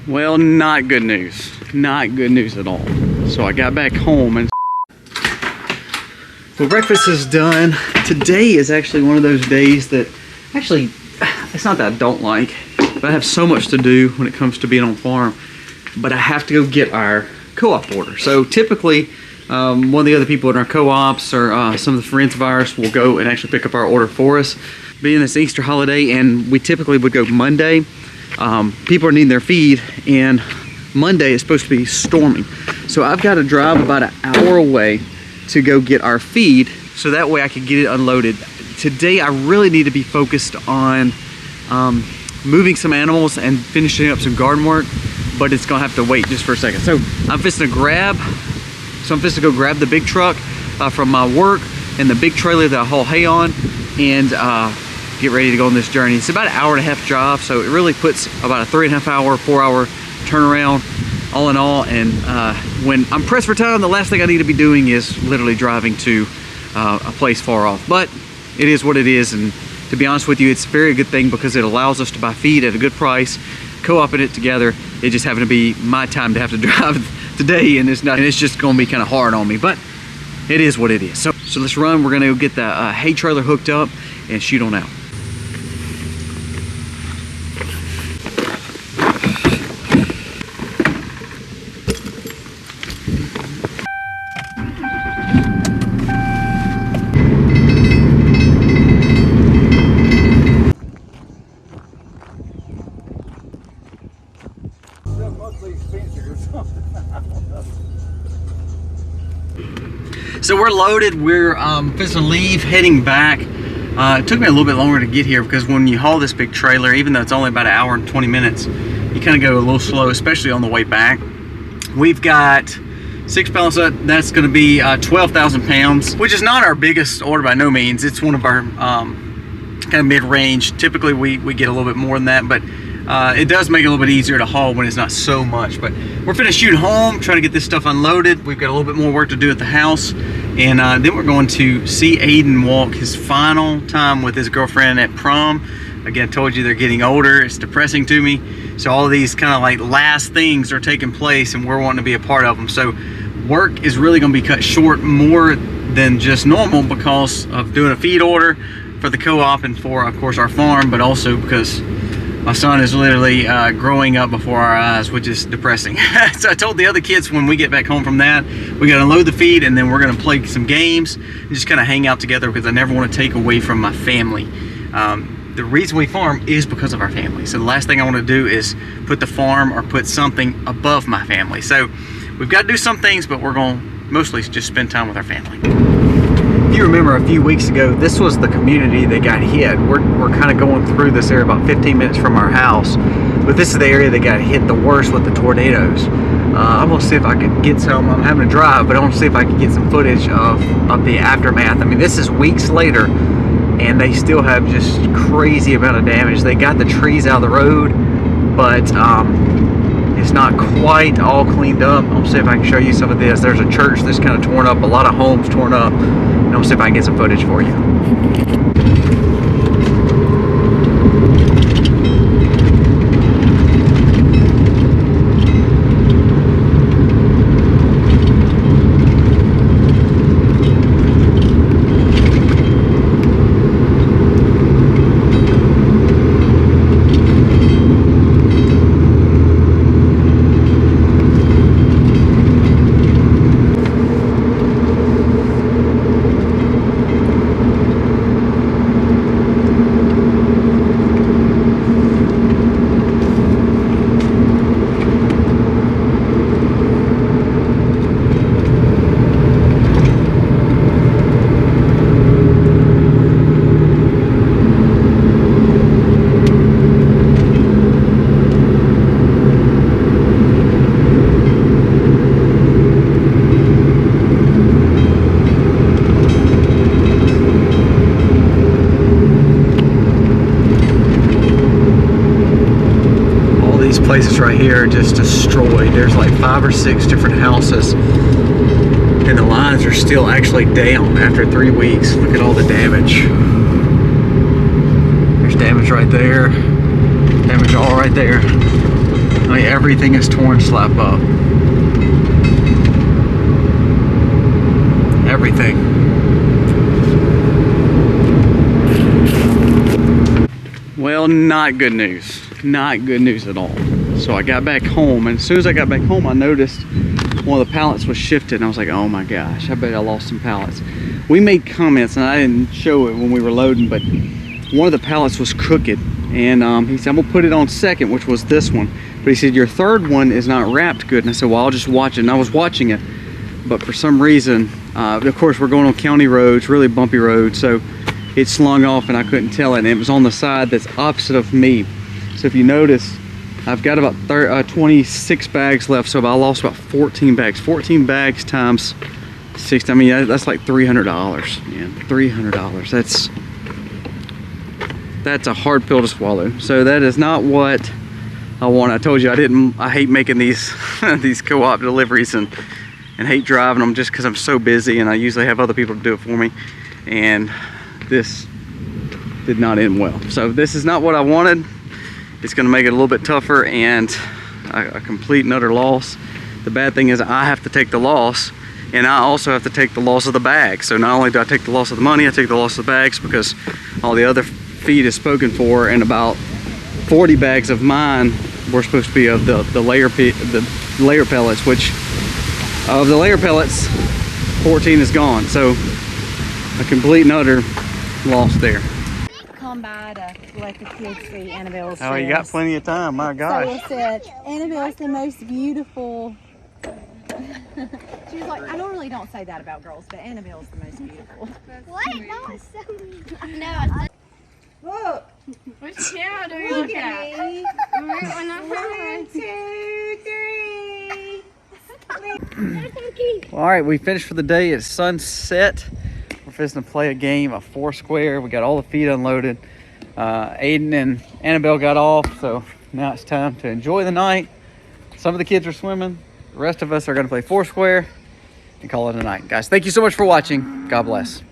Well, not good news. Not good news at all. So I got back home and well, breakfast is done. Today is actually one of those days that actually, it's not that I don't like, but I have so much to do when it comes to being on farm. But I have to go get our co-op order. So typically, one of the other people in our co-ops or some of the friends of ours will go and actually pick up our order for us. Being this Easter holiday, and we typically would go Monday. People are needing their feed, and Monday is supposed to be storming. So I've got to drive about an hour away to go get our feed, so that way I can get it unloaded. Today I really need to be focused on moving some animals and finishing up some garden work, but it's gonna have to wait just for a second. So I'm fixing to go grab the big truck from my work and the big trailer that I haul hay on, and get ready to go on this journey. It's about an hour and a half drive, so it really puts about a 3.5 hour, 4 hour turnaround all in all. And when I'm pressed for time, the last thing I need to be doing is literally driving to a place far off. But it is what it is, and to be honest with you, it's a very good thing because it allows us to buy feed at a good price, co-oping it together. It just happened to be my time to have to drive today, and it's just gonna be kind of hard on me, but it is what it is. So let's run. We're gonna go get the hay trailer hooked up and shoot on out. So we're loaded. We're fixing to leave, heading back. It took me a little bit longer to get here because when you haul this big trailer, even though it's only about an hour and 20 minutes, you kind of go a little slow, especially on the way back. We've got 6 pallets. That's going to be 12,000 pounds, which is not our biggest order by no means. It's one of our kind of mid-range. Typically we get a little bit more than that, but it does make it a little bit easier to haul when it's not so much. But we're finna shoot home, trying to get this stuff unloaded. We've got a little bit more work to do at the house, and then we're going to see Aiden walk his final time with his girlfriend at prom. Again, I told you they're getting older. It's depressing to me. So all of these kind of like last things are taking place, and we're wanting to be a part of them. So work is really going to be cut short more than just normal because of doing a feed order for the co-op and for, of course, our farm, but also because my son is literally growing up before our eyes, which is depressing. So I told the other kids when we get back home from that, we gotta unload the feed and then we're gonna play some games and just kind of hang out together because I never want to take away from my family. The reason we farm is because of our family. So the last thing I want to do is put the farm or put something above my family. So we've got to do some things, but we're gonna mostly just spend time with our family. If you remember a few weeks ago, this was the community that got hit. We're kind of going through this area about 15 minutes from our house, but this is the area that got hit the worst with the tornadoes. I'm gonna see if I could get some. I'm having to drive, but I want to see if I can get some footage of the aftermath. I mean, this is weeks later, and they still have just crazy amount of damage. They got the trees out of the road, but it's not quite all cleaned up. I'll see if I can show you some of this. There's a church that's kind of torn up, a lot of homes torn up. And I'll see if I can get some footage for you. Places right here are just destroyed. There's like 5 or 6 different houses, and the lines are still actually down after 3 weeks. Look at all the damage. There's damage right there, damage all right there. I mean, everything is torn slap up. Everything. Well, not good news. Not good news at all. So I got back home, and as soon as I got back home, I noticed one of the pallets was shifted, and I was like, oh my gosh, I bet I lost some pallets. We made comments, and I didn't show it when we were loading, but one of the pallets was crooked, and he said, I'm gonna put it on second, which was this one. But he said, your third one is not wrapped good. And I said, well, I'll just watch it. And I was watching it, but for some reason, of course, we're going on county roads, really bumpy roads, so it slung off and I couldn't tell it, and it was on the side that's opposite of me. So if you notice, I've got about 26 bags left, so I lost about 14 bags. 14 bags times 60, I mean, that's like $300, man, $300. That's a hard pill to swallow. So that is not what I want. I told you I hate making these these co-op deliveries and hate driving them just because I'm so busy, and I usually have other people to do it for me, and this did not end well. So this is not what I wanted. It's going to make it a little bit tougher and a complete and utter loss. The bad thing is I have to take the loss, and I also have to take the loss of the bag. So not only do I take the loss of the money, I take the loss of the bags, because all the other feed is spoken for, and about 40 bags of mine were supposed to be of the layer pellets, which of the layer pellets 14 is gone. So a complete and utter loss there. Come by to let the kids see Annabelle's Oh, you got plenty of time, my gosh. So it said, Annabelle's the most beautiful. She was like, I normally don't say that about girls, but Annabelle's the most beautiful. What? That was so mean. No. Look. Which channel do we look at? One, two, three. All right, we finished for the day. It's sunset. We're fixing to play a game of Foursquare. We got all the feed unloaded. Aiden and Annabelle got off, so now it's time to enjoy the night. Some of the kids are swimming. The rest of us are going to play Foursquare and call it a night. Guys, thank you so much for watching. God bless.